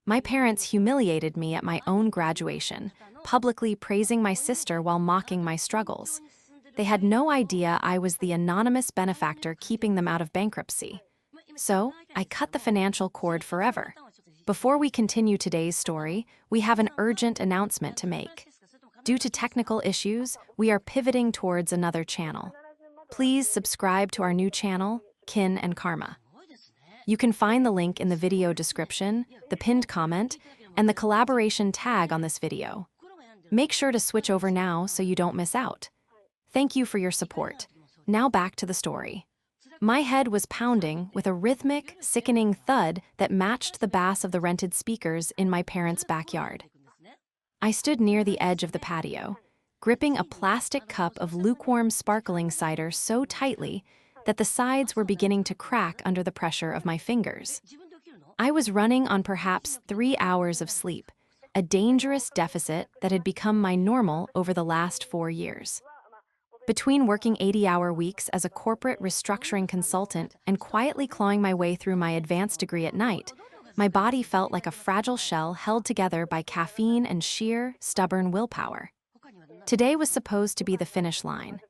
My parents humiliated me at my own graduation, publicly praising my sister while mocking my struggles. They had no idea I was the anonymous benefactor keeping them out of bankruptcy. So, I cut the financial cord forever. Before we continue today's story, we have an urgent announcement to make. Due to technical issues, we are pivoting towards another channel. Please subscribe to our new channel, Kin and Karma. You can find the link in the video description, the pinned comment, and the collaboration tag on this video. Make sure to switch over now so you don't miss out. Thank you for your support. Now back to the story. My head was pounding with a rhythmic, sickening thud that matched the bass of the rented speakers in my parents' backyard. I stood near the edge of the patio, gripping a plastic cup of lukewarm sparkling cider so tightly that the sides were beginning to crack under the pressure of my fingers. I was running on perhaps 3 hours of sleep, a dangerous deficit that had become my normal over the last 4 years. Between working 80-hour weeks as a corporate restructuring consultant and quietly clawing my way through my advanced degree at night, my body felt like a fragile shell held together by caffeine and sheer, stubborn willpower. Today was supposed to be the finish line.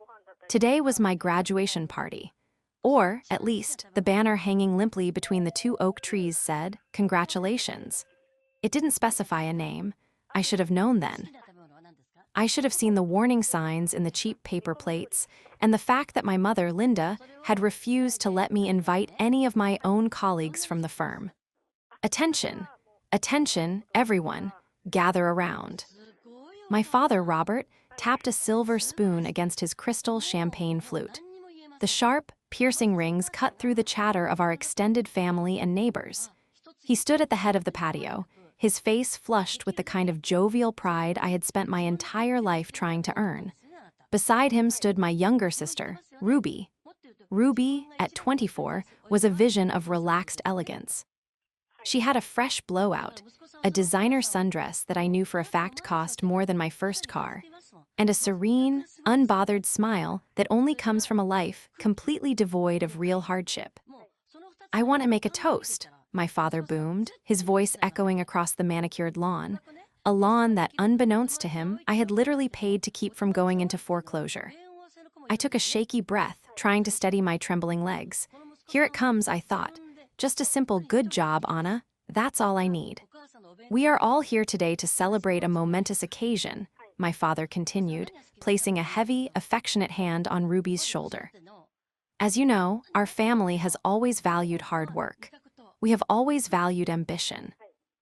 Today was my graduation party. Or, at least, the banner hanging limply between the 2 oak trees said, "Congratulations." It didn't specify a name. I should have known then. I should have seen the warning signs in the cheap paper plates, and the fact that my mother, Linda, had refused to let me invite any of my own colleagues from the firm. Attention! Attention, everyone! Gather around. My father, Robert, tapped a silver spoon against his crystal champagne flute. The sharp, piercing rings cut through the chatter of our extended family and neighbors. He stood at the head of the patio, his face flushed with the kind of jovial pride I had spent my entire life trying to earn. Beside him stood my younger sister, Ruby. Ruby, at 24, was a vision of relaxed elegance. She had a fresh blowout, a designer sundress that I knew for a fact cost more than my first car, and a serene, unbothered smile that only comes from a life completely devoid of real hardship. "I want to make a toast," my father boomed, his voice echoing across the manicured lawn, a lawn that, unbeknownst to him, I had literally paid to keep from going into foreclosure. I took a shaky breath, trying to steady my trembling legs. Here it comes, I thought. Just a simple "good job, Anna." That's all I need. "We are all here today to celebrate a momentous occasion," my father continued, placing a heavy, affectionate hand on Ruby's shoulder. "As you know, our family has always valued hard work. We have always valued ambition.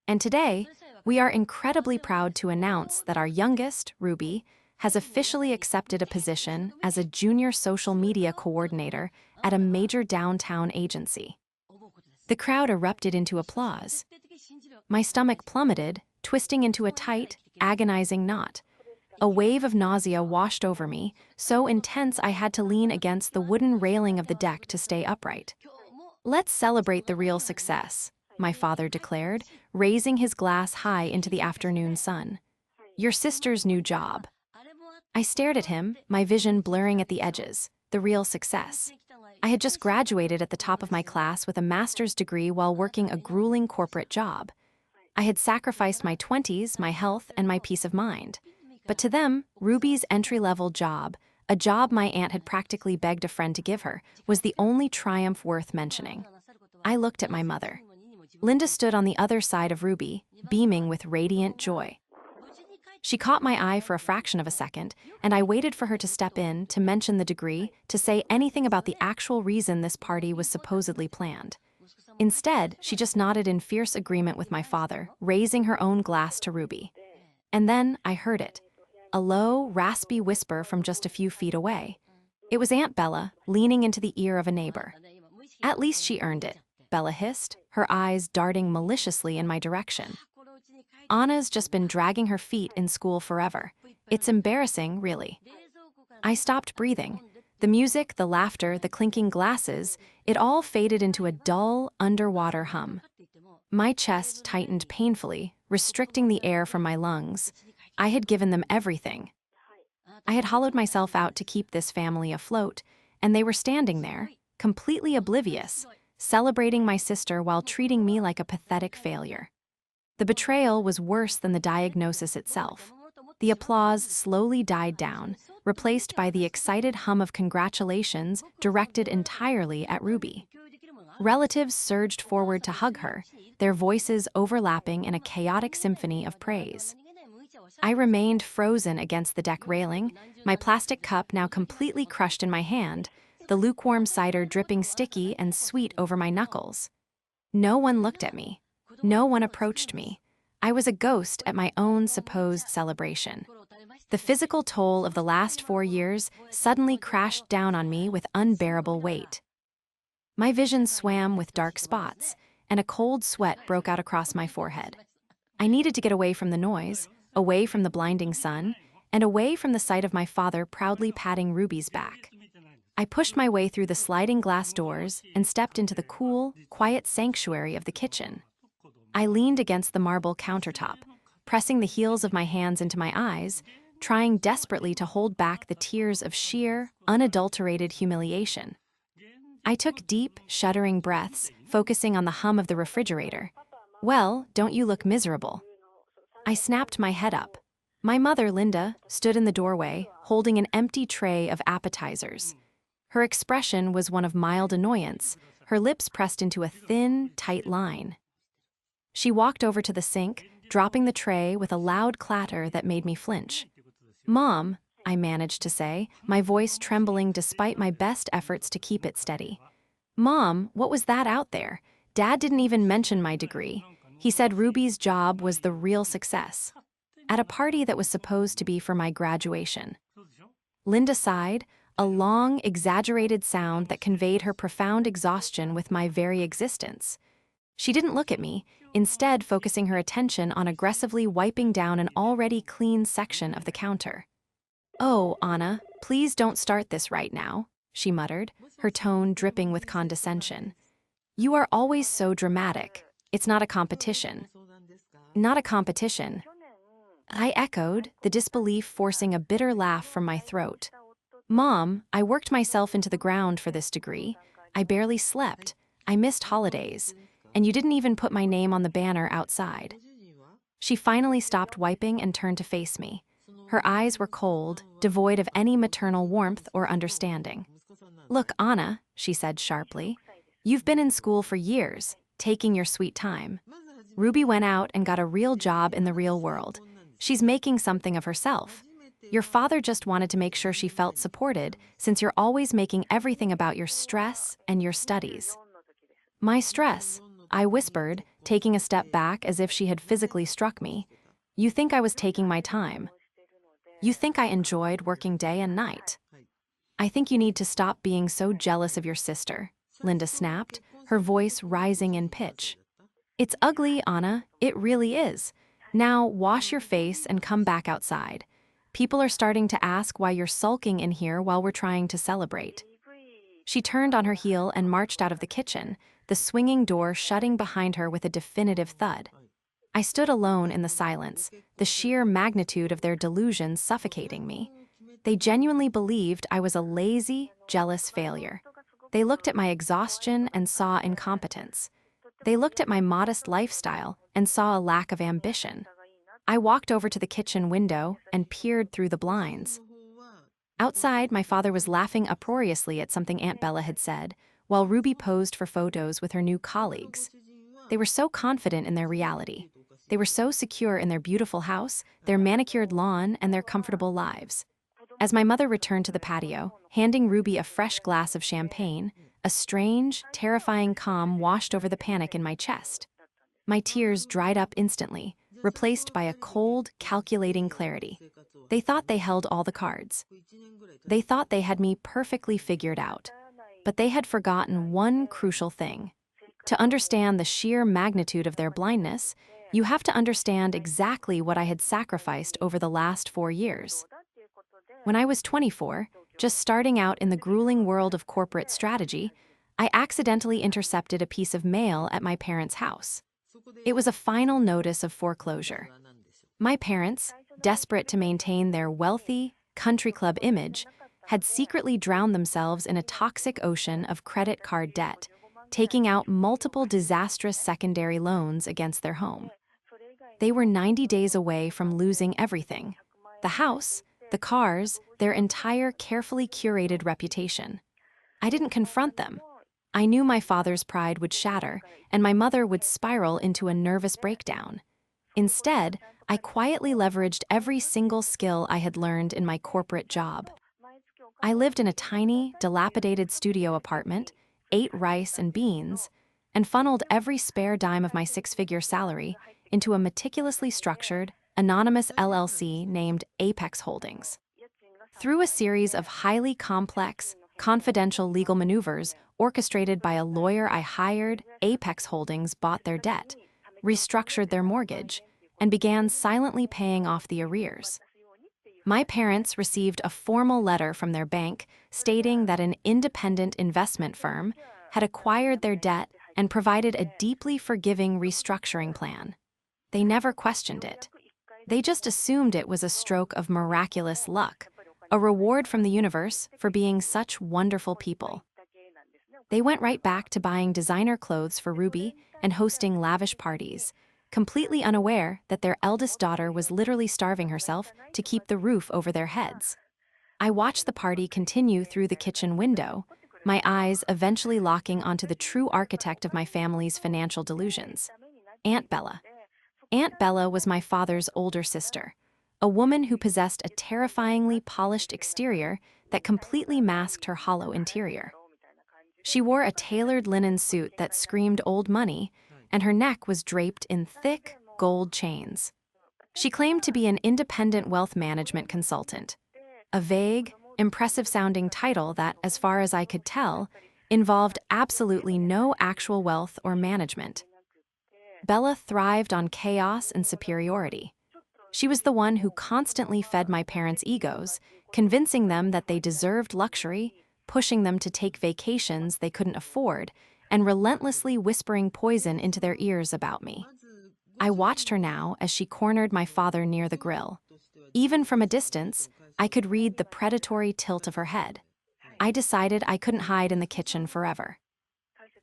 And today, we are incredibly proud to announce that our youngest, Ruby, has officially accepted a position as a junior social media coordinator at a major downtown agency." The crowd erupted into applause. My stomach plummeted, twisting into a tight, agonizing knot. A wave of nausea washed over me, so intense I had to lean against the wooden railing of the deck to stay upright. "Let's celebrate the real success," my father declared, raising his glass high into the afternoon sun. "Your sister's new job." I stared at him, my vision blurring at the edges. The real success. I had just graduated at the top of my class with a master's degree while working a grueling corporate job. I had sacrificed my 20s, my health, and my peace of mind. But to them, Ruby's entry-level job, a job my aunt had practically begged a friend to give her, was the only triumph worth mentioning. I looked at my mother. Linda stood on the other side of Ruby, beaming with radiant joy. She caught my eye for a fraction of a second, and I waited for her to step in, to mention the degree, to say anything about the actual reason this party was supposedly planned. Instead, she just nodded in fierce agreement with my father, raising her own glass to Ruby. And then I heard it. A low, raspy whisper from just a few feet away. It was Aunt Bella, leaning into the ear of a neighbor. "At least she earned it," Bella hissed, her eyes darting maliciously in my direction. "Anna's just been dragging her feet in school forever. It's embarrassing, really." I stopped breathing. The music, the laughter, the clinking glasses, it all faded into a dull, underwater hum. My chest tightened painfully, restricting the air from my lungs. I had given them everything. I had hollowed myself out to keep this family afloat, and they were standing there, completely oblivious, celebrating my sister while treating me like a pathetic failure. The betrayal was worse than the diagnosis itself. The applause slowly died down, replaced by the excited hum of congratulations directed entirely at Ruby. Relatives surged forward to hug her, their voices overlapping in a chaotic symphony of praise. I remained frozen against the deck railing, my plastic cup now completely crushed in my hand, the lukewarm cider dripping sticky and sweet over my knuckles. No one looked at me. No one approached me. I was a ghost at my own supposed celebration. The physical toll of the last 4 years suddenly crashed down on me with unbearable weight. My vision swam with dark spots, and a cold sweat broke out across my forehead. I needed to get away from the noise, away from the blinding sun, and away from the sight of my father proudly patting Ruby's back. I pushed my way through the sliding glass doors and stepped into the cool, quiet sanctuary of the kitchen. I leaned against the marble countertop, pressing the heels of my hands into my eyes, trying desperately to hold back the tears of sheer, unadulterated humiliation. I took deep, shuddering breaths, focusing on the hum of the refrigerator. "Well, don't you look miserable?" I snapped my head up. My mother, Linda, stood in the doorway, holding an empty tray of appetizers. Her expression was one of mild annoyance, her lips pressed into a thin, tight line. She walked over to the sink, dropping the tray with a loud clatter that made me flinch. "Mom," I managed to say, my voice trembling despite my best efforts to keep it steady. "Mom, what was that out there? Dad didn't even mention my degree. He said Ruby's job was the real success. At a party that was supposed to be for my graduation." Linda sighed, a long, exaggerated sound that conveyed her profound exhaustion with my very existence. She didn't look at me, instead focusing her attention on aggressively wiping down an already clean section of the counter. "Oh, Anna, please don't start this right now," she muttered, her tone dripping with condescension. "You are always so dramatic. It's not a competition." "Not a competition." I echoed, the disbelief forcing a bitter laugh from my throat. "Mom, I worked myself into the ground for this degree. I barely slept. I missed holidays. And you didn't even put my name on the banner outside." She finally stopped wiping and turned to face me. Her eyes were cold, devoid of any maternal warmth or understanding. "Look, Anna," she said sharply, "you've been in school for years, taking your sweet time. Ruby went out and got a real job in the real world. She's making something of herself. Your father just wanted to make sure she felt supported, since you're always making everything about your stress and your studies." "My stress," I whispered, taking a step back as if she had physically struck me. "You think I was taking my time. You think I enjoyed working day and night. I think you need to stop being so jealous of your sister," Linda snapped, her voice rising in pitch. "It's ugly, Anna, it really is. Now wash your face and come back outside. People are starting to ask why you're sulking in here while we're trying to celebrate." She turned on her heel and marched out of the kitchen, the swinging door shutting behind her with a definitive thud. I stood alone in the silence, the sheer magnitude of their delusions suffocating me. They genuinely believed I was a lazy, jealous failure. They looked at my exhaustion and saw incompetence. They looked at my modest lifestyle and saw a lack of ambition. I walked over to the kitchen window and peered through the blinds. Outside, my father was laughing uproariously at something Aunt Bella had said, while Ruby posed for photos with her new colleagues. They were so confident in their reality. They were so secure in their beautiful house, their manicured lawn, and their comfortable lives. As my mother returned to the patio, handing Ruby a fresh glass of champagne, a strange, terrifying calm washed over the panic in my chest. My tears dried up instantly, replaced by a cold, calculating clarity. They thought they held all the cards. They thought they had me perfectly figured out. But they had forgotten one crucial thing. To understand the sheer magnitude of their blindness, you have to understand exactly what I had sacrificed over the last 4 years. When I was 24, just starting out in the grueling world of corporate strategy, I accidentally intercepted a piece of mail at my parents' house. It was a final notice of foreclosure. My parents, desperate to maintain their wealthy, country club image, had secretly drowned themselves in a toxic ocean of credit card debt, taking out multiple disastrous secondary loans against their home. They were 90 days away from losing everything: the house, the cars, their entire carefully curated reputation. I didn't confront them. I knew my father's pride would shatter, and my mother would spiral into a nervous breakdown. Instead, I quietly leveraged every single skill I had learned in my corporate job. I lived in a tiny, dilapidated studio apartment, ate rice and beans, and funneled every spare dime of my six-figure salary into a meticulously structured, anonymous LLC named Apex Holdings. Through a series of highly complex, confidential legal maneuvers orchestrated by a lawyer I hired, Apex Holdings bought their debt, restructured their mortgage, and began silently paying off the arrears. My parents received a formal letter from their bank stating that an independent investment firm had acquired their debt and provided a deeply forgiving restructuring plan. They never questioned it. They just assumed it was a stroke of miraculous luck, a reward from the universe for being such wonderful people. They went right back to buying designer clothes for Ruby and hosting lavish parties, completely unaware that their eldest daughter was literally starving herself to keep the roof over their heads. I watched the party continue through the kitchen window, my eyes eventually locking onto the true architect of my family's financial delusions: Aunt Bella. Aunt Bella was my father's older sister, a woman who possessed a terrifyingly polished exterior that completely masked her hollow interior. She wore a tailored linen suit that screamed old money, and her neck was draped in thick, gold chains. She claimed to be an independent wealth management consultant, a vague, impressive-sounding title that, as far as I could tell, involved absolutely no actual wealth or management. Bella thrived on chaos and superiority. She was the one who constantly fed my parents' egos, convincing them that they deserved luxury, pushing them to take vacations they couldn't afford, and relentlessly whispering poison into their ears about me. I watched her now as she cornered my father near the grill. Even from a distance, I could read the predatory tilt of her head. I decided I couldn't hide in the kitchen forever.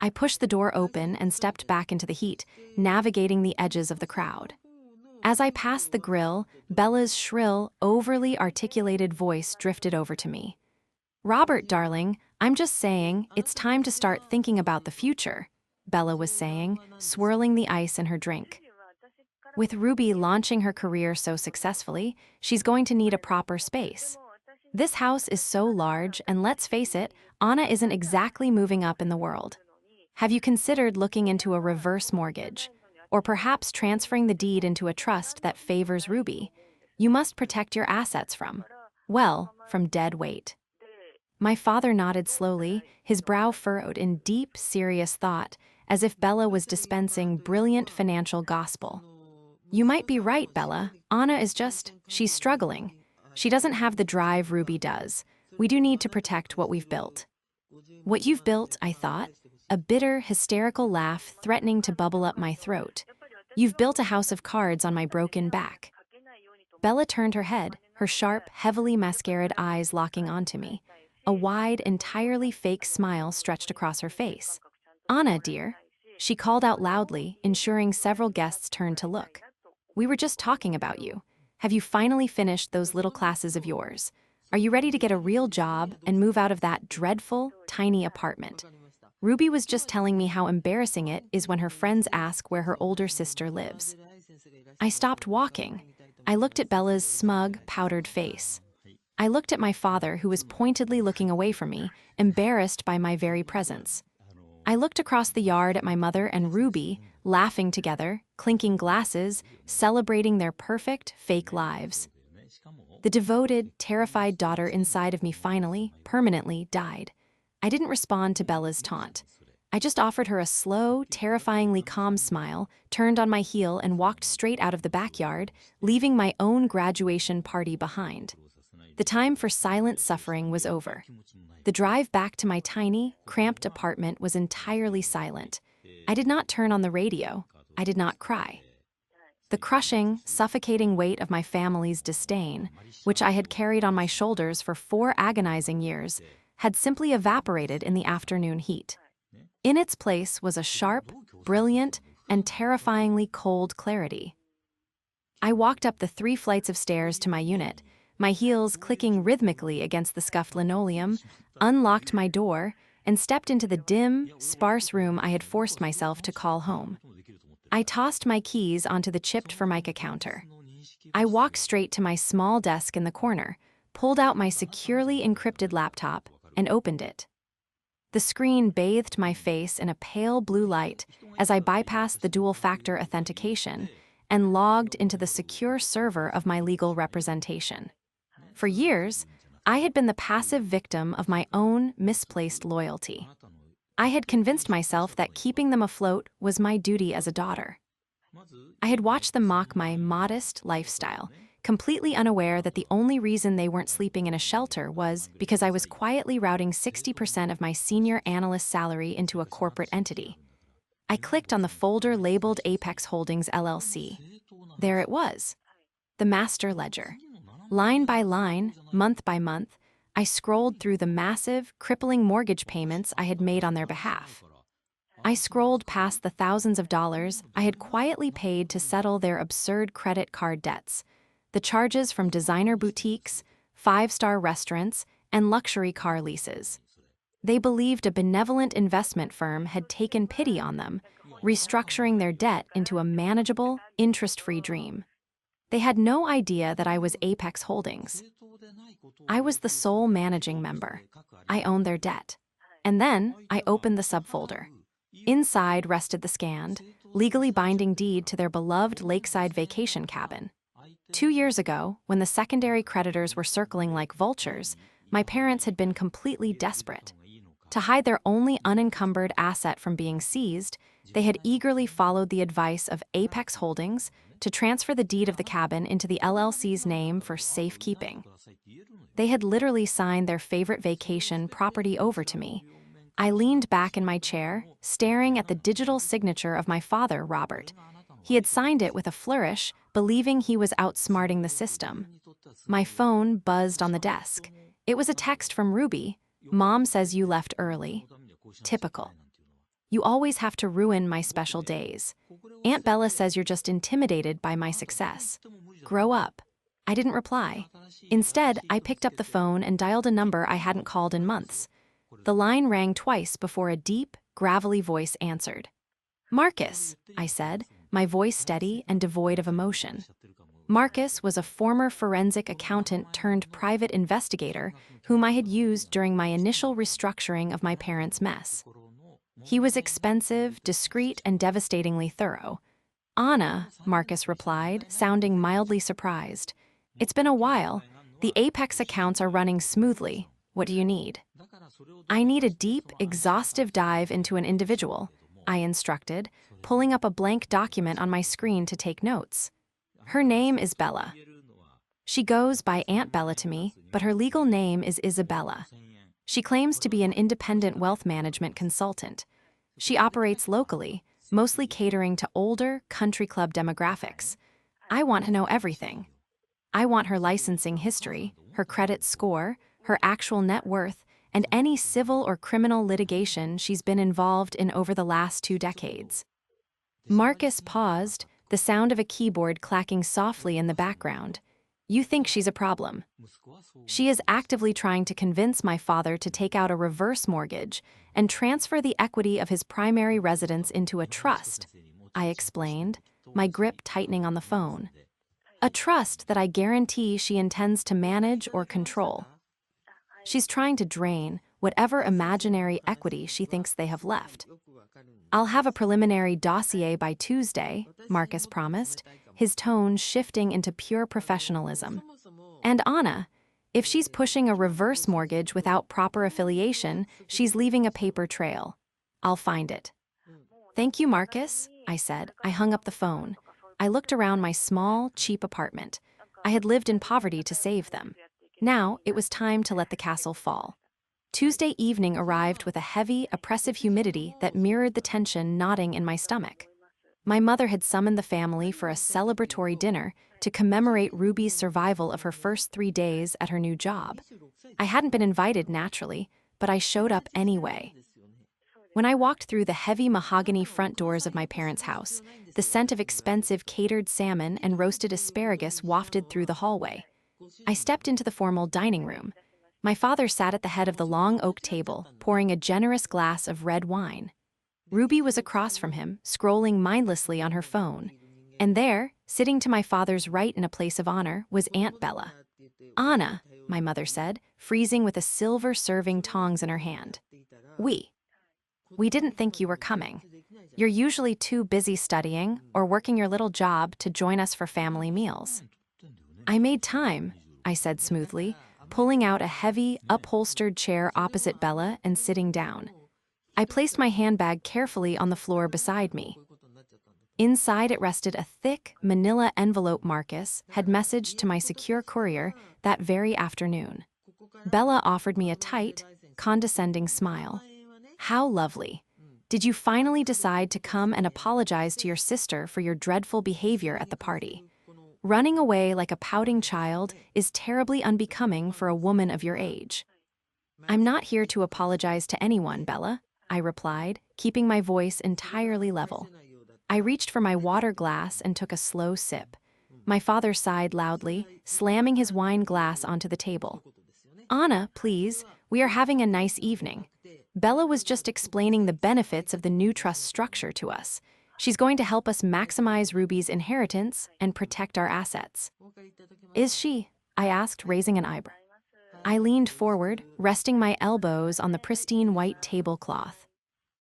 I pushed the door open and stepped back into the heat, navigating the edges of the crowd. As I passed the grill, Bella's shrill, overly articulated voice drifted over to me. "Robert, darling, I'm just saying, it's time to start thinking about the future," Bella was saying, swirling the ice in her drink. "With Ruby launching her career so successfully, she's going to need a proper space. This house is so large, and let's face it, Anna isn't exactly moving up in the world. Have you considered looking into a reverse mortgage? Or perhaps transferring the deed into a trust that favors Ruby? You must protect your assets from dead weight." My father nodded slowly, his brow furrowed in deep, serious thought, as if Bella was dispensing brilliant financial gospel. "You might be right, Bella. Anna is she's struggling. She doesn't have the drive Ruby does. We do need to protect what we've built." "What you've built," I thought, a bitter, hysterical laugh threatening to bubble up my throat. "You've built a house of cards on my broken back." Bella turned her head, her sharp, heavily mascaraed eyes locking onto me. A wide, entirely fake smile stretched across her face. "Anna, dear," she called out loudly, ensuring several guests turned to look. "We were just talking about you. Have you finally finished those little classes of yours? Are you ready to get a real job and move out of that dreadful, tiny apartment? Ruby was just telling me how embarrassing it is when her friends ask where her older sister lives." I stopped walking. I looked at Bella's smug, powdered face. I looked at my father, who was pointedly looking away from me, embarrassed by my very presence. I looked across the yard at my mother and Ruby, laughing together, clinking glasses, celebrating their perfect, fake lives. The devoted, terrified daughter inside of me finally, permanently died. I didn't respond to Bella's taunt. I just offered her a slow, terrifyingly calm smile, turned on my heel, and walked straight out of the backyard, leaving my own graduation party behind. The time for silent suffering was over. The drive back to my tiny, cramped apartment was entirely silent. I did not turn on the radio. I did not cry. The crushing, suffocating weight of my family's disdain, which I had carried on my shoulders for 4 agonizing years, had simply evaporated in the afternoon heat. In its place was a sharp, brilliant, and terrifyingly cold clarity. I walked up the 3 flights of stairs to my unit, my heels clicking rhythmically against the scuffed linoleum, unlocked my door, and stepped into the dim, sparse room I had forced myself to call home. I tossed my keys onto the chipped Formica counter. I walked straight to my small desk in the corner, pulled out my securely encrypted laptop, and opened it. The screen bathed my face in a pale blue light as I bypassed the dual-factor authentication and logged into the secure server of my legal representation. For years, I had been the passive victim of my own misplaced loyalty. I had convinced myself that keeping them afloat was my duty as a daughter. I had watched them mock my modest lifestyle, completely unaware that the only reason they weren't sleeping in a shelter was because I was quietly routing 60% of my senior analyst salary into a corporate entity. I clicked on the folder labeled Apex Holdings LLC. There it was, the master ledger. Line by line, month by month, I scrolled through the massive, crippling mortgage payments I had made on their behalf. I scrolled past the thousands of dollars I had quietly paid to settle their absurd credit card debts, the charges from designer boutiques, 5-star restaurants, and luxury car leases. They believed a benevolent investment firm had taken pity on them, restructuring their debt into a manageable, interest-free dream. They had no idea that I was Apex Holdings. I was the sole managing member. I owned their debt. And then I opened the subfolder. Inside rested the scanned, legally binding deed to their beloved lakeside vacation cabin. 2 years ago, when the secondary creditors were circling like vultures, my parents had been completely desperate. To hide their only unencumbered asset from being seized, they had eagerly followed the advice of Apex Holdings to transfer the deed of the cabin into the LLC's name for safekeeping. They had literally signed their favorite vacation property over to me. I leaned back in my chair, staring at the digital signature of my father, Robert. He had signed it with a flourish, believing he was outsmarting the system. My phone buzzed on the desk. It was a text from Ruby. "Mom says you left early." Typical. "You always have to ruin my special days. Aunt Bella says you're just intimidated by my success. Grow up." I didn't reply. Instead, I picked up the phone and dialed a number I hadn't called in months. The line rang twice before a deep, gravelly voice answered. "Marcus," I said, my voice steady and devoid of emotion. Marcus was a former forensic accountant turned private investigator whom I had used during my initial restructuring of my parents' mess. He was expensive, discreet, and devastatingly thorough. "Anna," Marcus replied, sounding mildly surprised. "It's been a while. The Apex accounts are running smoothly. What do you need?" "I need a deep, exhaustive dive into an individual," I instructed, pulling up a blank document on my screen to take notes. "Her name is Bella. She goes by Aunt Bella to me, but her legal name is Isabella. She claims to be an independent wealth management consultant. She operates locally, mostly catering to older, country club demographics. I want to know everything. I want her licensing history, her credit score, her actual net worth, and any civil or criminal litigation she's been involved in over the last 2 decades." Marcus paused, the sound of a keyboard clacking softly in the background. "You think she's a problem. She is actively trying to convince my father to take out a reverse mortgage and transfer the equity of his primary residence into a trust," I explained, my grip tightening on the phone. "A trust that I guarantee she intends to manage or control. She's trying to drain whatever imaginary equity she thinks they have left. I'll have a preliminary dossier by Tuesday," Marcus promised, his tone shifting into pure professionalism. "And Anna, if she's pushing a reverse mortgage without proper affiliation, she's leaving a paper trail. I'll find it." "Thank you, Marcus," I said. I hung up the phone. I looked around my small, cheap apartment. I had lived in poverty to save them. Now it was time to let the castle fall. Tuesday evening arrived with a heavy, oppressive humidity that mirrored the tension knotting in my stomach. My mother had summoned the family for a celebratory dinner to commemorate Ruby's survival of her first 3 days at her new job. I hadn't been invited naturally, but I showed up anyway. When I walked through the heavy mahogany front doors of my parents' house, the scent of expensive catered salmon and roasted asparagus wafted through the hallway. I stepped into the formal dining room. My father sat at the head of the long oak table, pouring a generous glass of red wine. Ruby was across from him, scrolling mindlessly on her phone. And there, sitting to my father's right in a place of honor, was Aunt Bella. "Anna," my mother said, freezing with a silver serving tongs in her hand. We didn't think you were coming. You're usually too busy studying or working your little job to join us for family meals." "I made time," I said smoothly, pulling out a heavy, upholstered chair opposite Bella and sitting down. I placed my handbag carefully on the floor beside me. Inside it rested a thick, manila envelope Marcus had messaged to my secure courier that very afternoon. Bella offered me a tight, condescending smile. "How lovely. Did you finally decide to come and apologize to your sister for your dreadful behavior at the party? Running away like a pouting child is terribly unbecoming for a woman of your age." "I'm not here to apologize to anyone, Bella," I replied, keeping my voice entirely level. I reached for my water glass and took a slow sip. My father sighed loudly, slamming his wine glass onto the table. "Anna, please, we are having a nice evening. Bella was just explaining the benefits of the new trust structure to us. She's going to help us maximize Ruby's inheritance and protect our assets." "Is she?" I asked, raising an eyebrow. I leaned forward, resting my elbows on the pristine white tablecloth.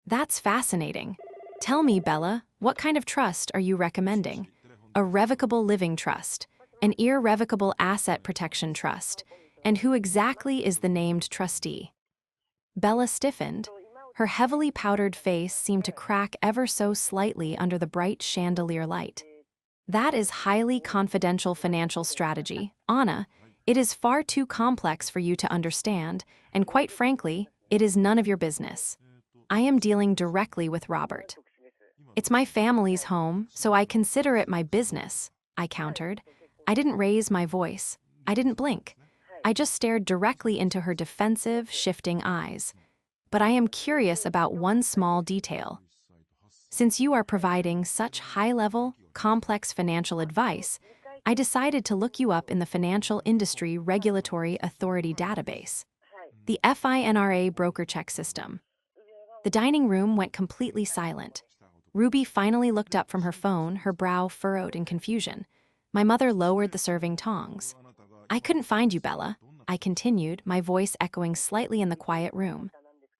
"That's fascinating. Tell me, Bella, what kind of trust are you recommending? A revocable living trust, an irrevocable asset protection trust, and who exactly is the named trustee?" Bella stiffened. Her heavily powdered face seemed to crack ever so slightly under the bright chandelier light. "That is highly confidential financial strategy, Anna. It is far too complex for you to understand, and quite frankly, it is none of your business. I am dealing directly with Robert." "It's my family's home, so I consider it my business," I countered. I didn't raise my voice. I didn't blink. I just stared directly into her defensive, shifting eyes. "But I am curious about one small detail. Since you are providing such high-level, complex financial advice, I decided to look you up in the Financial Industry Regulatory Authority database, the FINRA broker check system." The dining room went completely silent. Ruby finally looked up from her phone, her brow furrowed in confusion. My mother lowered the serving tongs. "I couldn't find you, Bella," I continued, my voice echoing slightly in the quiet room.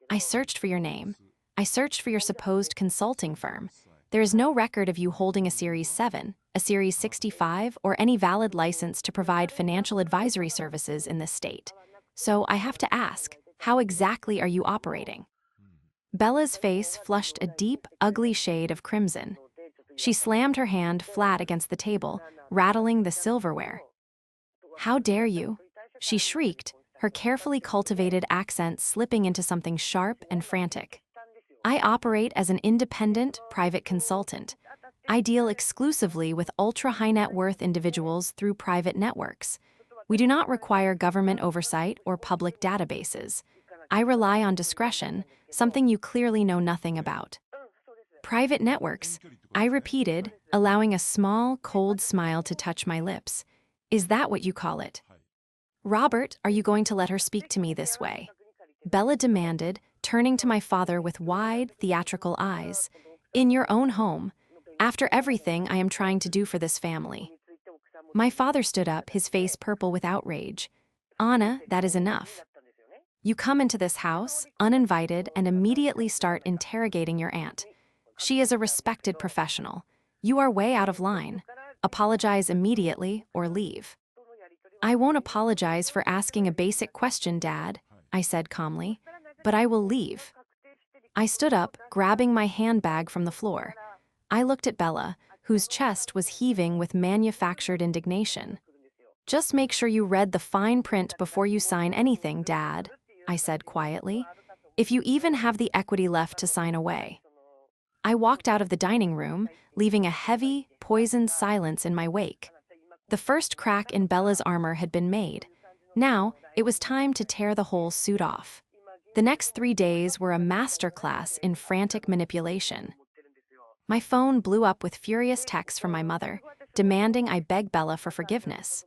"I searched for your name. I searched for your supposed consulting firm. There is no record of you holding a Series 7, a Series 65, or any valid license to provide financial advisory services in this state. So I have to ask, how exactly are you operating?" Bella's face flushed a deep, ugly shade of crimson. She slammed her hand flat against the table, rattling the silverware. "How dare you?" she shrieked, her carefully cultivated accent slipping into something sharp and frantic. "I operate as an independent, private consultant. I deal exclusively with ultra-high net worth individuals through private networks. We do not require government oversight or public databases. I rely on discretion, something you clearly know nothing about." "Private networks," I repeated, allowing a small, cold smile to touch my lips. "Is that what you call it?" "Robert, are you going to let her speak to me this way?" Bella demanded, turning to my father with wide, theatrical eyes. "In your own home, after everything I am trying to do for this family." My father stood up, his face purple with outrage. "Anna, that is enough. You come into this house, uninvited, and immediately start interrogating your aunt. She is a respected professional. You are way out of line. Apologize immediately or leave." "I won't apologize for asking a basic question, Dad," I said calmly, "but I will leave." I stood up, grabbing my handbag from the floor. I looked at Bella, whose chest was heaving with manufactured indignation. "Just make sure you read the fine print before you sign anything, Dad," I said quietly. "If you even have the equity left to sign away." I walked out of the dining room, leaving a heavy, poisoned silence in my wake. The first crack in Bella's armor had been made. Now, it was time to tear the whole suit off. The next 3 days were a masterclass in frantic manipulation. My phone blew up with furious texts from my mother, demanding I beg Bella for forgiveness.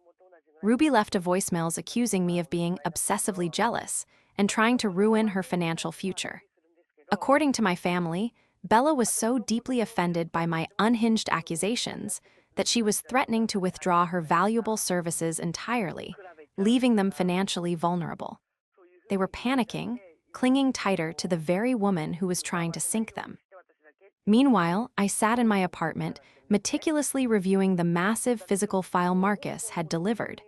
Ruby left a voicemail accusing me of being obsessively jealous and trying to ruin her financial future. According to my family, Bella was so deeply offended by my unhinged accusations that she was threatening to withdraw her valuable services entirely, leaving them financially vulnerable. They were panicking, clinging tighter to the very woman who was trying to sink them. Meanwhile, I sat in my apartment, meticulously reviewing the massive physical file Marcus had delivered.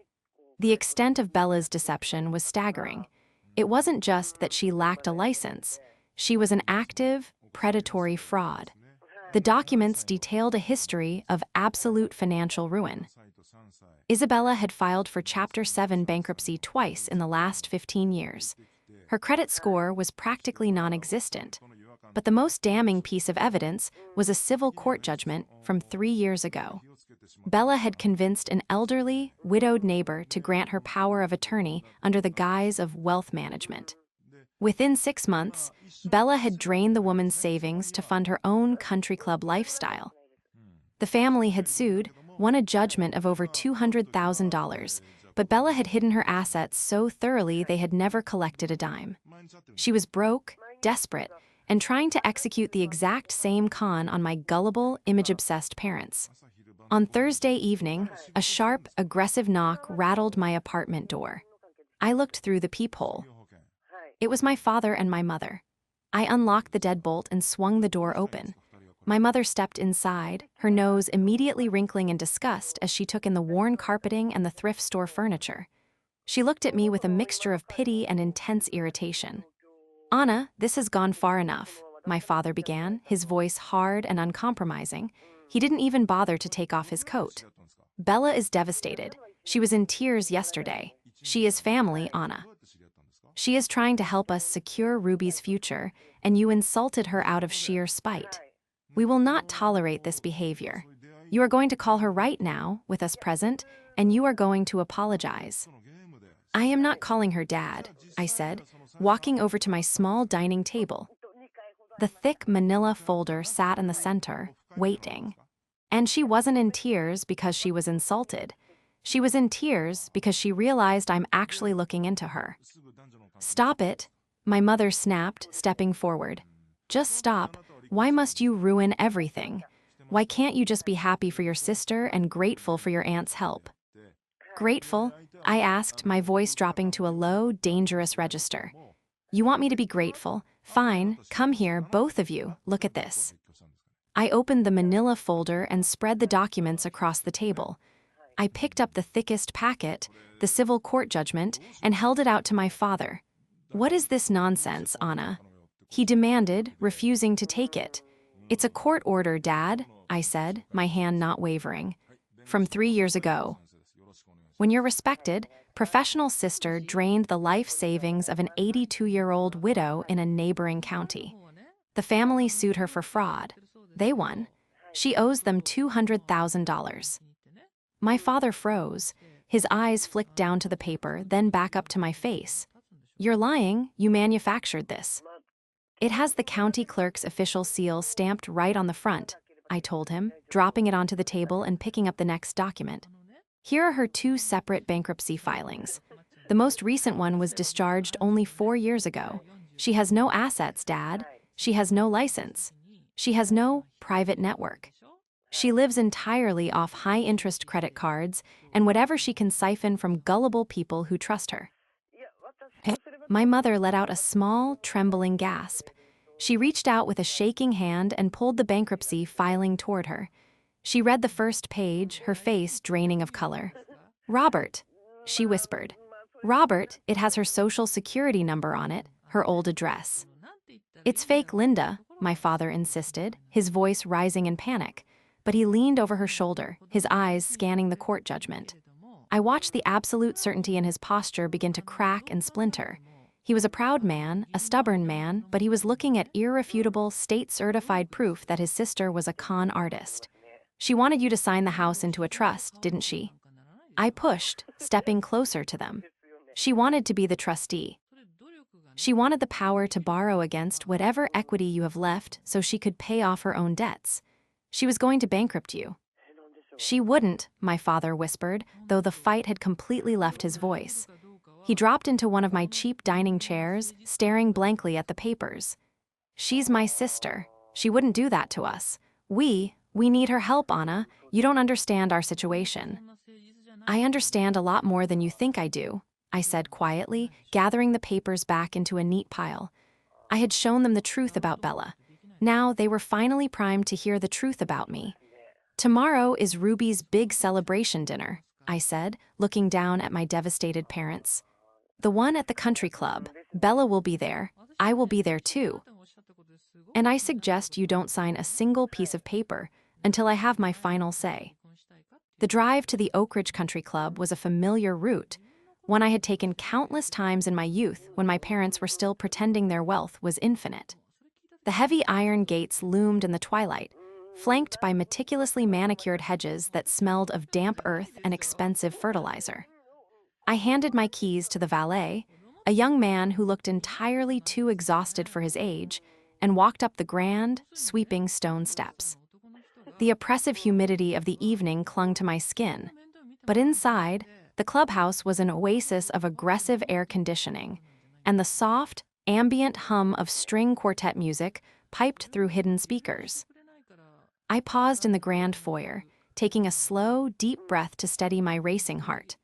The extent of Bella's deception was staggering. It wasn't just that she lacked a license. She was an active, predatory fraud. The documents detailed a history of absolute financial ruin. Isabella had filed for Chapter 7 bankruptcy twice in the last 15 years. Her credit score was practically non-existent. But the most damning piece of evidence was a civil court judgment from 3 years ago. Bella had convinced an elderly, widowed neighbor to grant her power of attorney under the guise of wealth management. Within 6 months, Bella had drained the woman's savings to fund her own country club lifestyle. The family had sued, won a judgment of over $200,000, but Bella had hidden her assets so thoroughly they had never collected a dime. She was broke, desperate, and trying to execute the exact same con on my gullible, image-obsessed parents. On Thursday evening, a sharp, aggressive knock rattled my apartment door. I looked through the peephole. It was my father and my mother. I unlocked the deadbolt and swung the door open. My mother stepped inside, her nose immediately wrinkling in disgust as she took in the worn carpeting and the thrift store furniture. She looked at me with a mixture of pity and intense irritation. "Anna, this has gone far enough," my father began, his voice hard and uncompromising. He didn't even bother to take off his coat. "Bella is devastated. She was in tears yesterday. She is family, Anna. She is trying to help us secure Ruby's future, and you insulted her out of sheer spite. We will not tolerate this behavior. You are going to call her right now, with us present, and you are going to apologize." "I am not calling her Dad," I said, walking over to my small dining table. The thick manila folder sat in the center, waiting. And she wasn't in tears because she was insulted. She was in tears because she realized I'm actually looking into her. "Stop it," my mother snapped, stepping forward. "Just stop. Why must you ruin everything? Why can't you just be happy for your sister and grateful for your aunt's help?" "Grateful?" I asked, my voice dropping to a low, dangerous register. "You want me to be grateful? Fine, come here, both of you, look at this." I opened the manila folder and spread the documents across the table. I picked up the thickest packet, the civil court judgment, and held it out to my father. "What is this nonsense, Anna?" He demanded, refusing to take it. "It's a court order, Dad," I said, my hand not wavering. "From 3 years ago. When your respected, professional sister drained the life savings of an 82-year-old widow in a neighboring county. The family sued her for fraud. They won. She owes them $200,000. My father froze. His eyes flicked down to the paper, then back up to my face. "You're lying. You manufactured this." "It has the county clerk's official seal stamped right on the front," I told him, dropping it onto the table and picking up the next document. "Here are her 2 separate bankruptcy filings. The most recent one was discharged only 4 years ago. She has no assets, Dad. She has no license. She has no private network. She lives entirely off high-interest credit cards and whatever she can siphon from gullible people who trust her." My mother let out a small, trembling gasp. She reached out with a shaking hand and pulled the bankruptcy filing toward her. She read the first page, her face draining of color. "Robert," she whispered. "Robert, it has her social security number on it, her old address." "It's fake, Linda," my father insisted, his voice rising in panic. But he leaned over her shoulder, his eyes scanning the court judgment. I watched the absolute certainty in his posture begin to crack and splinter. He was a proud man, a stubborn man, but he was looking at irrefutable, state-certified proof that his sister was a con artist. "She wanted you to sign the house into a trust, didn't she?" I pushed, stepping closer to them. "She wanted to be the trustee." She wanted the power to borrow against whatever equity you have left so she could pay off her own debts. She was going to bankrupt you. She wouldn't, my father whispered, though the fight had completely left his voice. He dropped into one of my cheap dining chairs, staring blankly at the papers. She's my sister. She wouldn't do that to us. We need her help, Anna. You don't understand our situation. I understand a lot more than you think I do, I said quietly, gathering the papers back into a neat pile. I had shown them the truth about Bella. Now they were finally primed to hear the truth about me. Tomorrow is Ruby's big celebration dinner, I said, looking down at my devastated parents. The one at the country club. Bella will be there. I will be there too. And I suggest you don't sign a single piece of paper until I have my final say. The drive to the Oak Ridge Country Club was a familiar route, one I had taken countless times in my youth when my parents were still pretending their wealth was infinite. The heavy iron gates loomed in the twilight, flanked by meticulously manicured hedges that smelled of damp earth and expensive fertilizer. I handed my keys to the valet, a young man who looked entirely too exhausted for his age, and walked up the grand, sweeping stone steps. The oppressive humidity of the evening clung to my skin, but inside, the clubhouse was an oasis of aggressive air conditioning, and the soft, ambient hum of string quartet music piped through hidden speakers. I paused in the grand foyer, taking a slow, deep breath to steady my racing heart.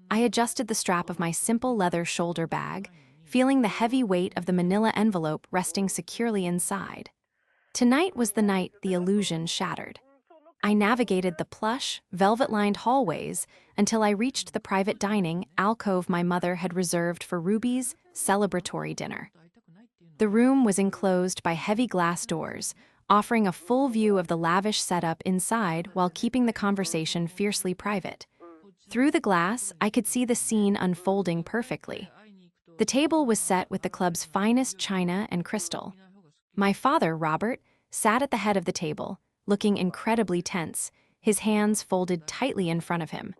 I adjusted the strap of my simple leather shoulder bag, feeling the heavy weight of the manila envelope resting securely inside. Tonight was the night the illusion shattered. I navigated the plush, velvet-lined hallways until I reached the private dining alcove my mother had reserved for Ruby's celebratory dinner. The room was enclosed by heavy glass doors, offering a full view of the lavish setup inside while keeping the conversation fiercely private. Through the glass, I could see the scene unfolding perfectly. The table was set with the club's finest china and crystal. My father, Robert, sat at the head of the table, looking incredibly tense, his hands folded tightly in front of him.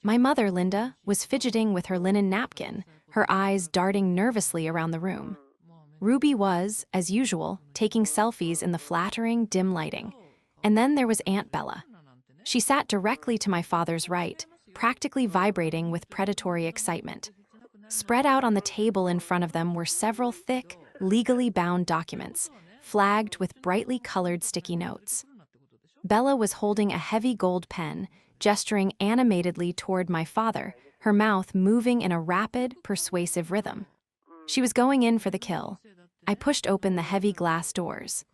My mother, Linda, was fidgeting with her linen napkin, her eyes darting nervously around the room. Ruby was, as usual, taking selfies in the flattering, dim lighting. And then there was Aunt Bella. She sat directly to my father's right, practically vibrating with predatory excitement. Spread out on the table in front of them were several thick, legally bound documents, flagged with brightly colored sticky notes. Bella was holding a heavy gold pen, gesturing animatedly toward my father, her mouth moving in a rapid, persuasive rhythm. She was going in for the kill. I pushed open the heavy glass doors.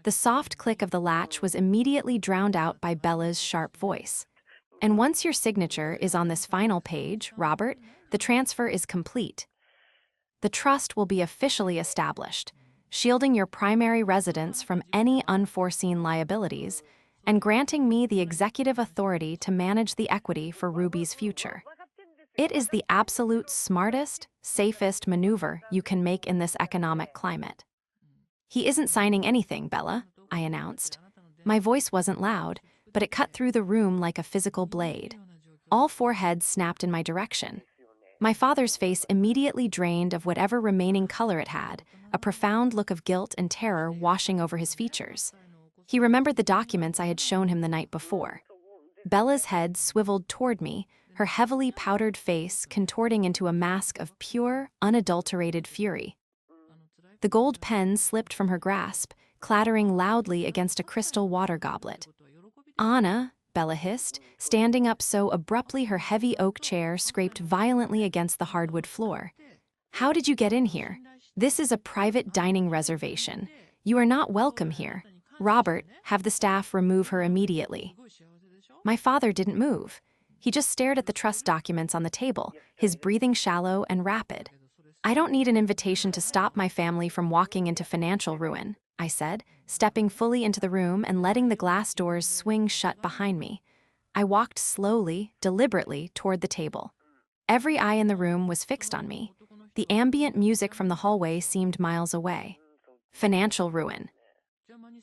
The soft click of the latch was immediately drowned out by Bella's sharp voice. And once your signature is on this final page, Robert, the transfer is complete. The trust will be officially established, shielding your primary residence from any unforeseen liabilities and granting me the executive authority to manage the equity for Ruby's future. It is the absolute smartest, safest maneuver you can make in this economic climate. He isn't signing anything, Bella, I announced. My voice wasn't loud, but it cut through the room like a physical blade. All four heads snapped in my direction. My father's face immediately drained of whatever remaining color it had, a profound look of guilt and terror washing over his features. He remembered the documents I had shown him the night before. Bella's head swiveled toward me, her heavily powdered face contorting into a mask of pure, unadulterated fury. The gold pen slipped from her grasp, clattering loudly against a crystal water goblet. Anna, Bella hissed, standing up so abruptly her heavy oak chair scraped violently against the hardwood floor. How did you get in here? This is a private dining reservation. You are not welcome here. Robert, have the staff remove her immediately. My father didn't move. He just stared at the trust documents on the table, his breathing shallow and rapid. I don't need an invitation to stop my family from walking into financial ruin, I said, stepping fully into the room and letting the glass doors swing shut behind me. I walked slowly, deliberately toward the table. Every eye in the room was fixed on me. The ambient music from the hallway seemed miles away. Financial ruin.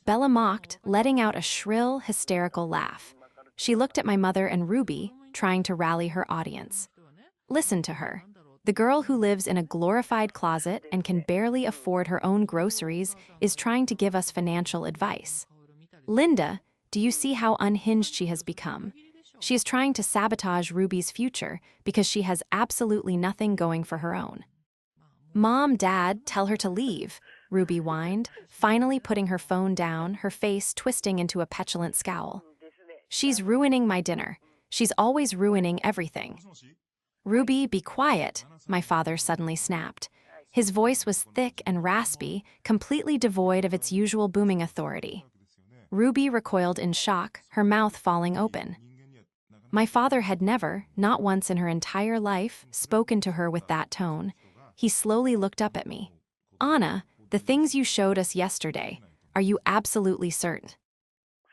Bella mocked, letting out a shrill, hysterical laugh. She looked at my mother and Ruby, trying to rally her audience. Listen to her. The girl who lives in a glorified closet and can barely afford her own groceries is trying to give us financial advice. Linda, do you see how unhinged she has become? She is trying to sabotage Ruby's future because she has absolutely nothing going for her own. Mom, Dad, tell her to leave, Ruby whined, finally putting her phone down, her face twisting into a petulant scowl. She's ruining my dinner. She's always ruining everything. Ruby, be quiet, my father suddenly snapped. His voice was thick and raspy, completely devoid of its usual booming authority. Ruby recoiled in shock, her mouth falling open. My father had never, not once in her entire life, spoken to her with that tone. He slowly looked up at me. Anna, the things you showed us yesterday, are you absolutely certain?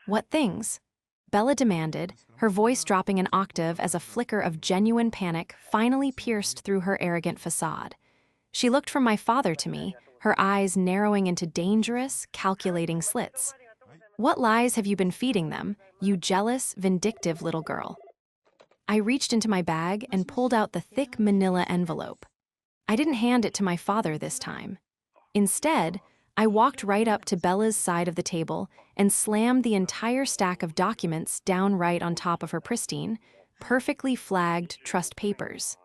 What things? Bella demanded, her voice dropping an octave as a flicker of genuine panic finally pierced through her arrogant facade. She looked from my father to me, her eyes narrowing into dangerous, calculating slits. What lies have you been feeding them, you jealous, vindictive little girl? I reached into my bag and pulled out the thick manila envelope. I didn't hand it to my father this time. Instead, I walked right up to Bella's side of the table and slammed the entire stack of documents down right on top of her pristine, perfectly flagged trust papers.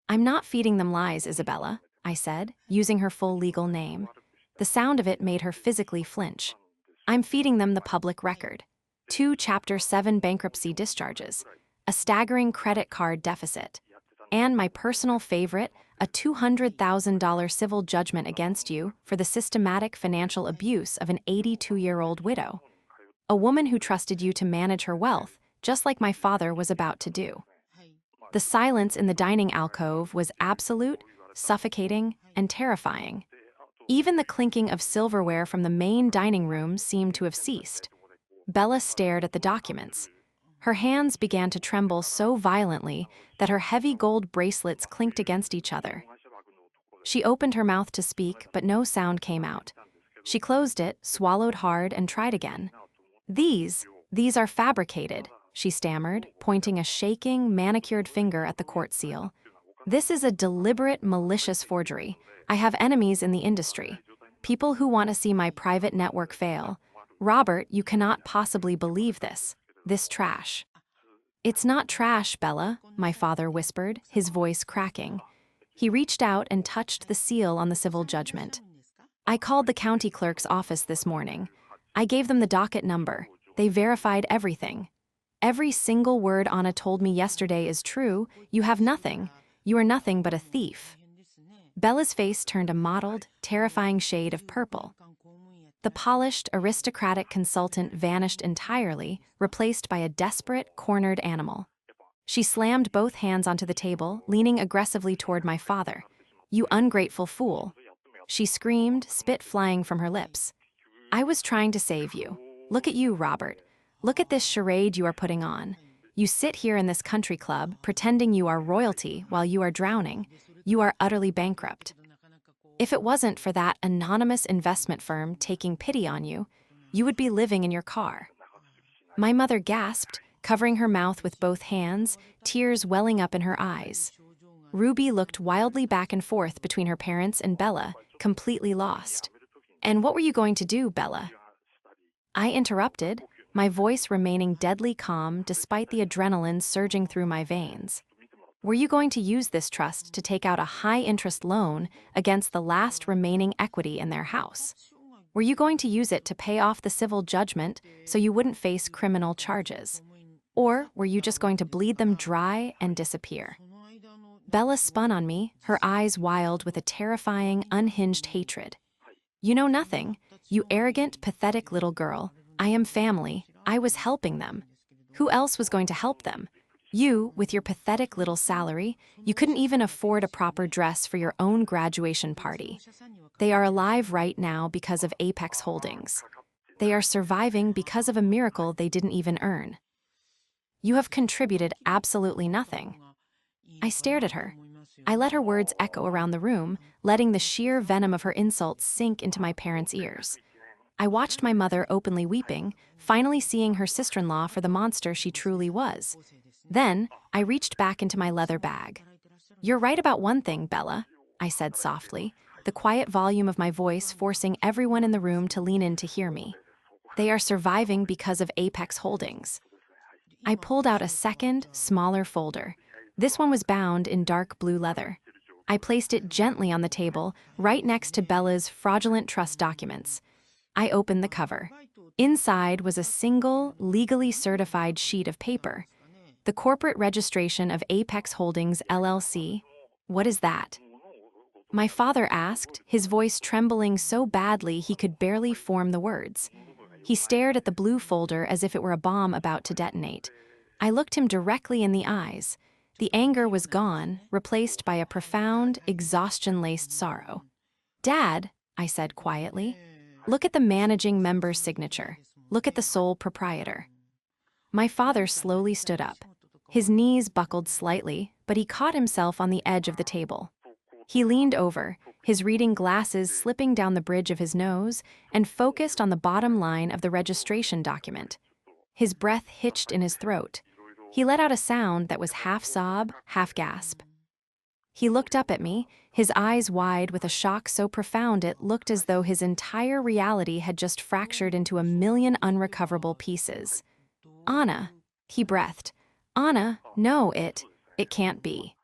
I'm not feeding them lies, Isabella, I said, using her full legal name. The sound of it made her physically flinch. I'm feeding them the public record. 2 Chapter 7 bankruptcy discharges, a staggering credit card deficit, and my personal favorite, a $200,000 civil judgment against you for the systematic financial abuse of an 82-year-old widow. A woman who trusted you to manage her wealth, just like my father was about to do. The silence in the dining alcove was absolute, suffocating, and terrifying. Even the clinking of silverware from the main dining room seemed to have ceased. Bella stared at the documents. Her hands began to tremble so violently that her heavy gold bracelets clinked against each other. She opened her mouth to speak, but no sound came out. She closed it, swallowed hard, and tried again. These are fabricated, she stammered, pointing a shaking, manicured finger at the court seal. This is a deliberate, malicious forgery. I have enemies in the industry. People who want to see my private network fail. Robert, you cannot possibly believe this. This trash. It's not trash, Bella, my father whispered, his voice cracking. He reached out and touched the seal on the civil judgment. I called the county clerk's office this morning. I gave them the docket number. They verified everything. Every single word Anna told me yesterday is true. You have nothing. You are nothing but a thief. Bella's face turned a mottled, terrifying shade of purple. The polished, aristocratic consultant vanished entirely, replaced by a desperate, cornered animal. She slammed both hands onto the table, leaning aggressively toward my father. You ungrateful fool. She screamed, spit flying from her lips. I was trying to save you. Look at you, Robert. Look at this charade you are putting on. You sit here in this country club, pretending you are royalty while you are drowning. You are utterly bankrupt. If it wasn't for that anonymous investment firm taking pity on you, you would be living in your car. My mother gasped, covering her mouth with both hands, tears welling up in her eyes. Ruby looked wildly back and forth between her parents and Bella, completely lost. And what were you going to do, Bella? I interrupted, my voice remaining deadly calm despite the adrenaline surging through my veins. Were you going to use this trust to take out a high-interest loan against the last remaining equity in their house? Were you going to use it to pay off the civil judgment so you wouldn't face criminal charges? Or were you just going to bleed them dry and disappear? Bella spun on me, her eyes wild with a terrifying, unhinged hatred. You know nothing, you arrogant, pathetic little girl. I am family. I was helping them. Who else was going to help them? You, with your pathetic little salary, you couldn't even afford a proper dress for your own graduation party. They are alive right now because of Apex Holdings. They are surviving because of a miracle they didn't even earn. You have contributed absolutely nothing. I stared at her. I let her words echo around the room, letting the sheer venom of her insults sink into my parents' ears. I watched my mother openly weeping, finally seeing her sister-in-law for the monster she truly was. Then, I reached back into my leather bag. You're right about one thing, Bella, I said softly, the quiet volume of my voice forcing everyone in the room to lean in to hear me. They are surviving because of Apex Holdings. I pulled out a second, smaller folder. This one was bound in dark blue leather. I placed it gently on the table, right next to Bella's fraudulent trust documents. I opened the cover. Inside was a single, legally certified sheet of paper. The corporate registration of Apex Holdings, LLC. What is that? My father asked, his voice trembling so badly he could barely form the words. He stared at the blue folder as if it were a bomb about to detonate. I looked him directly in the eyes. The anger was gone, replaced by a profound, exhaustion-laced sorrow. Dad, I said quietly, look at the managing member's signature. Look at the sole proprietor. My father slowly stood up. His knees buckled slightly, but he caught himself on the edge of the table. He leaned over, his reading glasses slipping down the bridge of his nose, and focused on the bottom line of the registration document. His breath hitched in his throat. He let out a sound that was half sob, half gasp. He looked up at me, his eyes wide with a shock so profound it looked as though his entire reality had just fractured into a million unrecoverable pieces. Anna, he breathed. Anna, no, it can't be.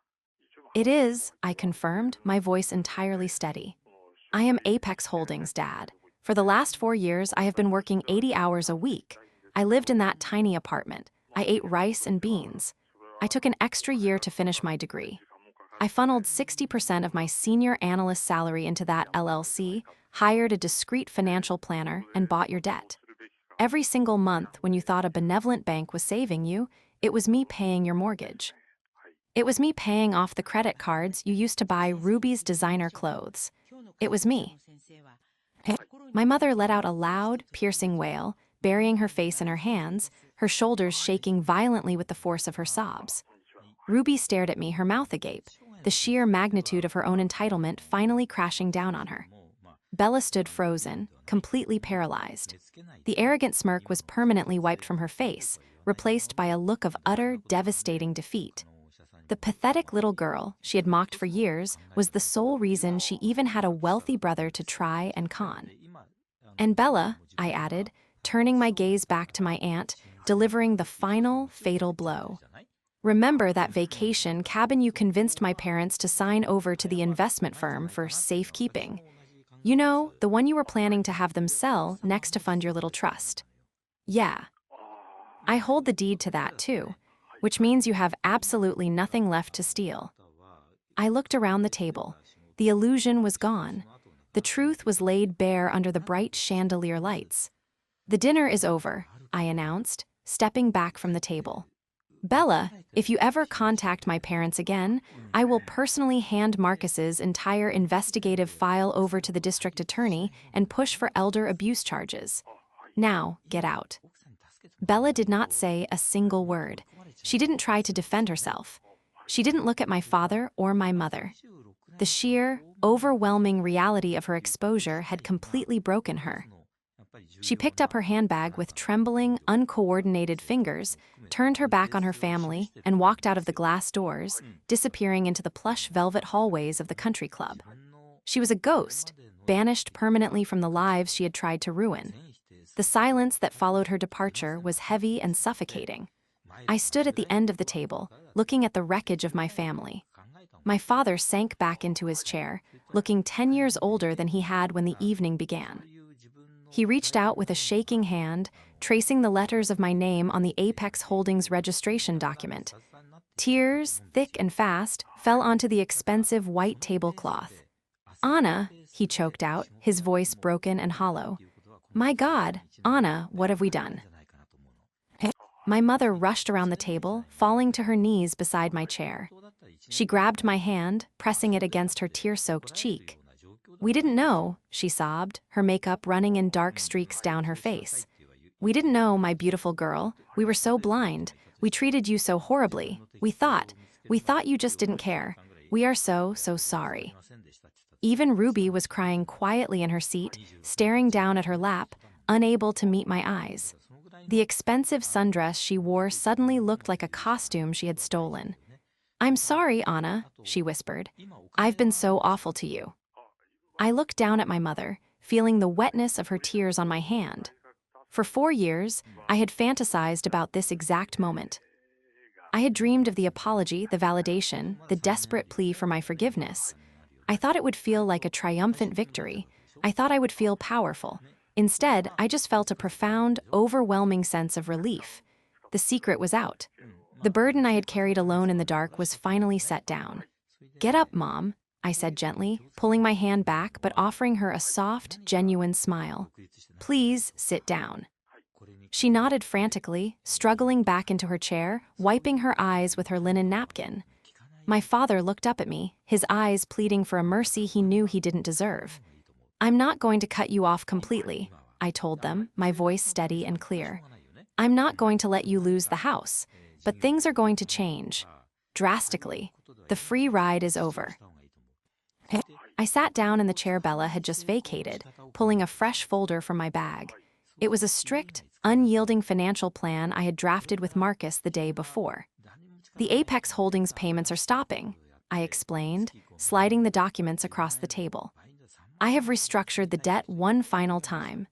It is, I confirmed, my voice entirely steady. I am Apex Holdings, Dad. For the last 4 years, I have been working 80 hours a week. I lived in that tiny apartment. I ate rice and beans. I took an extra year to finish my degree. I funneled 60% of my senior analyst salary into that LLC, hired a discreet financial planner, and bought your debt. Every single month, when you thought a benevolent bank was saving you, it was me paying your mortgage. It was me paying off the credit cards you used to buy Ruby's designer clothes. It was me. My mother let out a loud, piercing wail, burying her face in her hands, her shoulders shaking violently with the force of her sobs. Ruby stared at me, her mouth agape, the sheer magnitude of her own entitlement finally crashing down on her. Bella stood frozen, completely paralyzed. The arrogant smirk was permanently wiped from her face, replaced by a look of utter, devastating defeat. The pathetic little girl she had mocked for years was the sole reason she even had a wealthy brother to try and con. And Bella, I added, turning my gaze back to my aunt, delivering the final, fatal blow. Remember that vacation cabin you convinced my parents to sign over to the investment firm for safekeeping? You know, the one you were planning to have them sell next to fund your little trust. Yeah. I hold the deed to that, too, which means you have absolutely nothing left to steal. I looked around the table. The illusion was gone. The truth was laid bare under the bright chandelier lights. The dinner is over, I announced, stepping back from the table. Bella, if you ever contact my parents again, I will personally hand Marcus's entire investigative file over to the district attorney and push for elder abuse charges. Now, get out. Bella did not say a single word. She didn't try to defend herself. She didn't look at my father or my mother. The sheer, overwhelming reality of her exposure had completely broken her. She picked up her handbag with trembling, uncoordinated fingers, turned her back on her family, and walked out of the glass doors, disappearing into the plush velvet hallways of the country club. She was a ghost, banished permanently from the lives she had tried to ruin. The silence that followed her departure was heavy and suffocating. I stood at the end of the table, looking at the wreckage of my family. My father sank back into his chair, looking 10 years older than he had when the evening began. He reached out with a shaking hand, tracing the letters of my name on the Apex Holdings registration document. Tears, thick and fast, fell onto the expensive white tablecloth. Anna, he choked out, his voice broken and hollow. My God, Anna, what have we done? My mother rushed around the table, falling to her knees beside my chair. She grabbed my hand, pressing it against her tear-soaked cheek. We didn't know, she sobbed, her makeup running in dark streaks down her face. We didn't know, my beautiful girl. We were so blind. We treated you so horribly. We thought you just didn't care. We are so sorry. Even Ruby was crying quietly in her seat, staring down at her lap, unable to meet my eyes. The expensive sundress she wore suddenly looked like a costume she had stolen. I'm sorry, Anna, she whispered. I've been so awful to you. I looked down at my mother, feeling the wetness of her tears on my hand. For 4 years, I had fantasized about this exact moment. I had dreamed of the apology, the validation, the desperate plea for my forgiveness. I thought it would feel like a triumphant victory. I thought I would feel powerful. Instead, I just felt a profound, overwhelming sense of relief. The secret was out. The burden I had carried alone in the dark was finally set down. Get up, Mom, I said gently, pulling my hand back but offering her a soft, genuine smile. Please sit down. She nodded frantically, struggling back into her chair, wiping her eyes with her linen napkin. My father looked up at me, his eyes pleading for a mercy he knew he didn't deserve. I'm not going to cut you off completely, I told them, my voice steady and clear. I'm not going to let you lose the house, but things are going to change. Drastically. The free ride is over. I sat down in the chair Bella had just vacated, pulling a fresh folder from my bag. It was a strict, unyielding financial plan I had drafted with Marcus the day before. The Apex Holdings payments are stopping, I explained, sliding the documents across the table. I have restructured the debt one final time.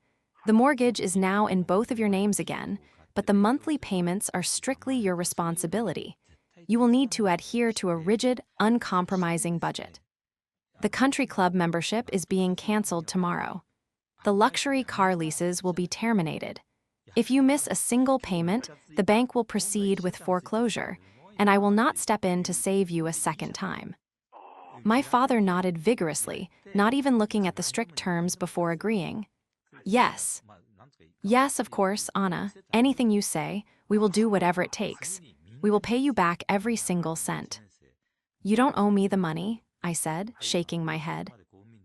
The mortgage is now in both of your names again, but the monthly payments are strictly your responsibility. You will need to adhere to a rigid, uncompromising budget. The country club membership is being canceled tomorrow. The luxury car leases will be terminated. If you miss a single payment, the bank will proceed with foreclosure, and I will not step in to save you a second time. My father nodded vigorously, not even looking at the strict terms before agreeing. Yes. Yes, of course, Anna. Anything you say, we will do whatever it takes. We will pay you back every single cent. You don't owe me the money, I said, shaking my head.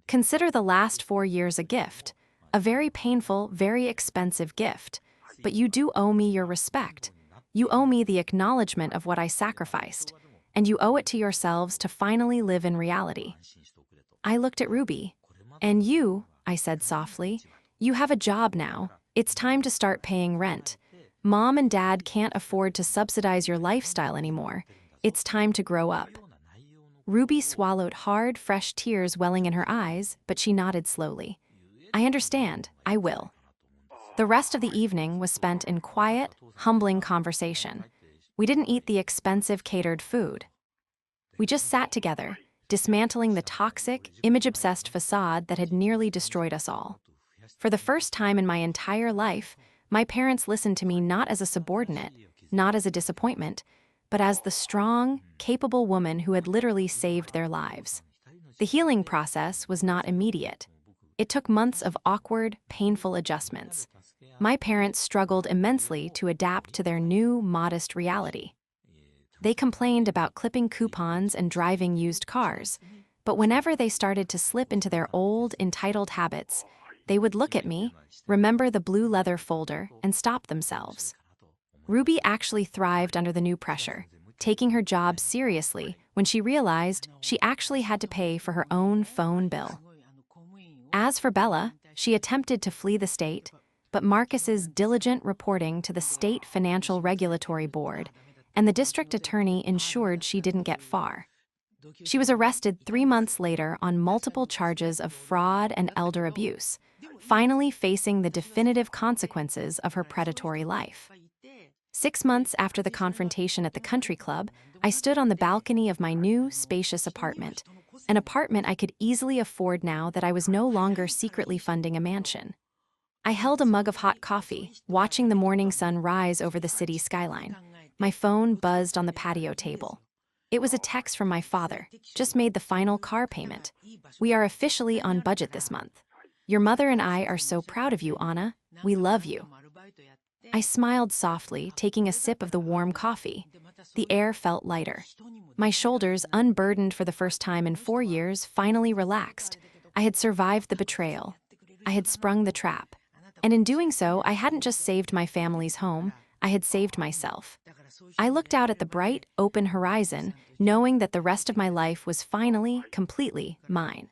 Consider the last 4 years a gift, a very painful, very expensive gift. But you do owe me your respect. You owe me the acknowledgement of what I sacrificed, and you owe it to yourselves to finally live in reality. I looked at Ruby. And you, I said softly, you have a job now. It's time to start paying rent. Mom and Dad can't afford to subsidize your lifestyle anymore. It's time to grow up. Ruby swallowed hard, fresh tears welling in her eyes, but she nodded slowly. I understand. I will. The rest of the evening was spent in quiet, humbling conversation. We didn't eat the expensive catered food. We just sat together, dismantling the toxic, image-obsessed facade that had nearly destroyed us all. For the first time in my entire life, my parents listened to me not as a subordinate, not as a disappointment, but as the strong, capable woman who had literally saved their lives. The healing process was not immediate. It took months of awkward, painful adjustments. My parents struggled immensely to adapt to their new, modest reality. They complained about clipping coupons and driving used cars, but whenever they started to slip into their old, entitled habits, they would look at me, remember the blue leather folder, and stop themselves. Ruby actually thrived under the new pressure, taking her job seriously when she realized she actually had to pay for her own phone bill. As for Bella, she attempted to flee the state, but Marcus's diligent reporting to the State Financial Regulatory Board and the district attorney ensured she didn't get far. She was arrested 3 months later on multiple charges of fraud and elder abuse, finally facing the definitive consequences of her predatory life. 6 months after the confrontation at the country club, I stood on the balcony of my new, spacious apartment, an apartment I could easily afford now that I was no longer secretly funding a mansion. I held a mug of hot coffee, watching the morning sun rise over the city skyline. My phone buzzed on the patio table. It was a text from my father, just made the final car payment. We are officially on budget this month. Your mother and I are so proud of you, Anna. We love you. I smiled softly, taking a sip of the warm coffee. The air felt lighter. My shoulders, unburdened for the first time in 4 years, finally relaxed. I had survived the betrayal. I had sprung the trap. And in doing so, I hadn't just saved my family's home, I had saved myself. I looked out at the bright, open horizon, knowing that the rest of my life was finally, completely mine.